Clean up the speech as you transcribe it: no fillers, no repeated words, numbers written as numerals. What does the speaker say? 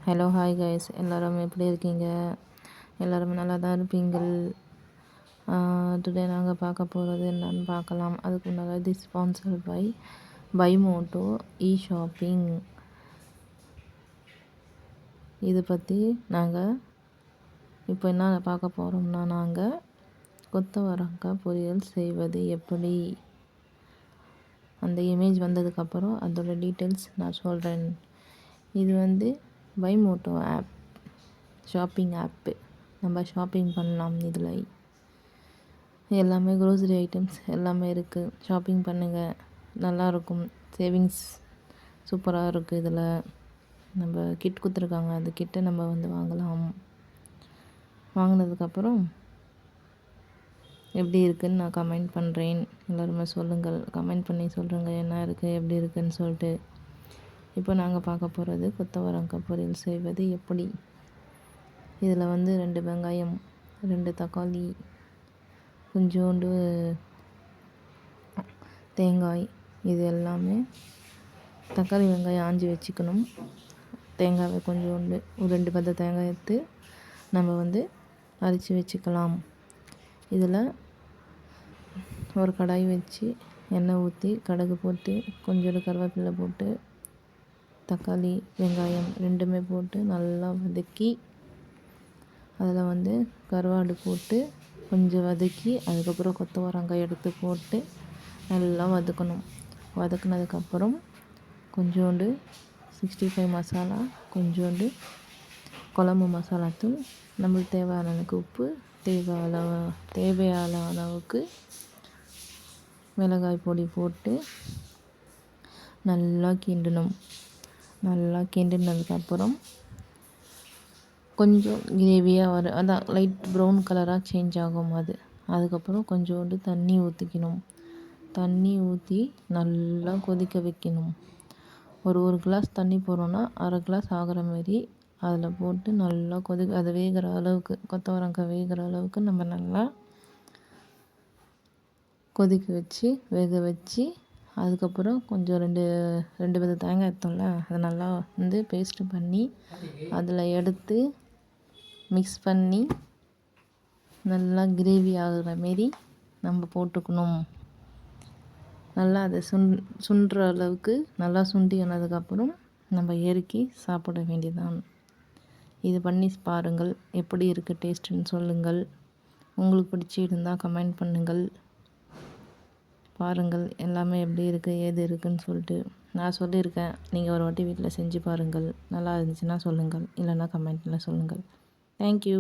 Hello hi guys, எல்லோரும் எப்படி இருக்கீங்க? எல்லோரும் நல்லா தான் இருப்பீங்கள். டுடே நாங்கள் பார்க்க போகிறது என்னன்னு பார்க்கலாம். அதுக்கு முன்னால் தி ஸ்பான்சர் பை மோட்டோ ஷாப்பிங். இது பற்றி நாங்கள் இப்போ என்ன பார்க்க போகிறோம்னா, நாங்கள் கொத்தவரங்காய் பொரியல் செய்வது எப்படி, அந்த இமேஜ் வந்ததுக்கப்புறம் அதோட டீட்டெயில்ஸ் நான் சொல்கிறேன். இது பை மோட்டோ ஆப், ஷாப்பிங் ஆப்பு. நம்ம ஷாப்பிங் பண்ணலாம். இதில் எல்லாமே க்ரோசரி ஐட்டம்ஸ் எல்லாமே இருக்குது. ஷாப்பிங் பண்ணுங்கள், நல்லாயிருக்கும். சேவிங்ஸ் சூப்பராக இருக்குது. இதில் நம்ம கிட் கொடுத்துருக்காங்க, அந்த கிட்டை நம்ம வாங்கலாம். வாங்கினதுக்கப்புறம் எப்படி இருக்குதுன்னு நான் கமெண்ட் பண்ணுறேன். எல்லோருமே சொல்லுங்கள், கமெண்ட் பண்ணி சொல்லுங்கள் என்ன இருக்குது எப்படி இருக்குதுன்னு சொல்லிட்டு. இப்போ நாங்கள் பார்க்க போகிறது கொத்தவரங்காய் பொரியல் செய்வது எப்படி. இதில் 2 வெங்காயம், 2 தக்காளி, கொஞ்சோண்டு தேங்காய், இது எல்லாமே தக்காளி வெங்காயம் ஆஞ்சி வச்சுக்கணும். தேங்காவை கொஞ்சோண்டு ஒரு 2 பத்த தேங்காய் எடுத்து நம்ம அரைச்சி வச்சுக்கலாம். இதில் ஒரு கடாய் வச்சு எண்ணெய் ஊற்றி கடுகு போட்டு கொஞ்சோண்டு கருவேப்பிலை போட்டு தக்காளி வெங்காயம் ரெண்டுமே போட்டு நல்லா வதக்கி, அதில் கருவாடு போட்டு கொஞ்சம் வதக்கி, அதுக்கப்புறம் கொத்தவரங்காய் எடுத்து போட்டு நல்லா வதக்கணும். வதக்குனதுக்கப்புறம் கொஞ்சோண்டு 65 மசாலா, கொஞ்சோண்டு குழம்பு மசாலாத்தூள், நம்மளுக்கு தேவையான அளவுக்கு உப்பு, தேவையான அளவுக்கு மிளகாய் பொடி போட்டு நல்லா கிண்டணும். நல்லா கிண்டினதுக்கப்புறம் கொஞ்சம் கிரேவியாக வரும், அதான் லைட் ப்ரௌன் கலராக சேஞ்ச் ஆகும். அதுக்கப்புறம் கொஞ்சோண்டு தண்ணி ஊற்றிக்கணும். தண்ணி ஊற்றி நல்லா கொதிக்க வைக்கணும். ஒரு கிளாஸ் தண்ணி போடுறோன்னா 1/2 கிளாஸ் ஆகிற மாரி அதில் போட்டு நல்லா அது வேகிற அளவுக்கு, கொத்தவரங்காய் வேகிற அளவுக்கு நம்ம நல்லா கொதிக்க வச்சு வேக வச்சு, அதுக்கப்புறம் கொஞ்சம் 2 வித தேங்காய் எடுத்தோம்ல, அதை நல்லா பேஸ்ட்டு பண்ணி அதில் எடுத்து மிக்ஸ் பண்ணி நல்லா கிரேவி ஆகிற மாரி நம்ம போட்டுக்கணும். நல்லா அதை சுண்டுற அளவுக்கு நல்லா சுண்டி ஆனதுக்கப்புறம் நம்ம இறக்கி சாப்பிட வேண்டியதான். இது பண்ணி பாருங்கள், எப்படி இருக்குது டேஸ்ட்டுன்னு சொல்லுங்கள். உங்களுக்கு பிடிச்சி இருந்தால் கமெண்ட் பண்ணுங்கள். பாருங்கள் எல்லாமே எப்படி இருக்குது ஏது இருக்குதுன்னு சொல்லிட்டு நான் சொல்லியிருக்கேன். நீங்கள் ஒரு வாட்டி வீட்டில் செஞ்சு பாருங்கள். நல்லா இருந்துச்சுன்னா சொல்லுங்கள், இல்லைன்னா கமெண்ட்டில் சொல்லுங்கள். தேங்க்யூ.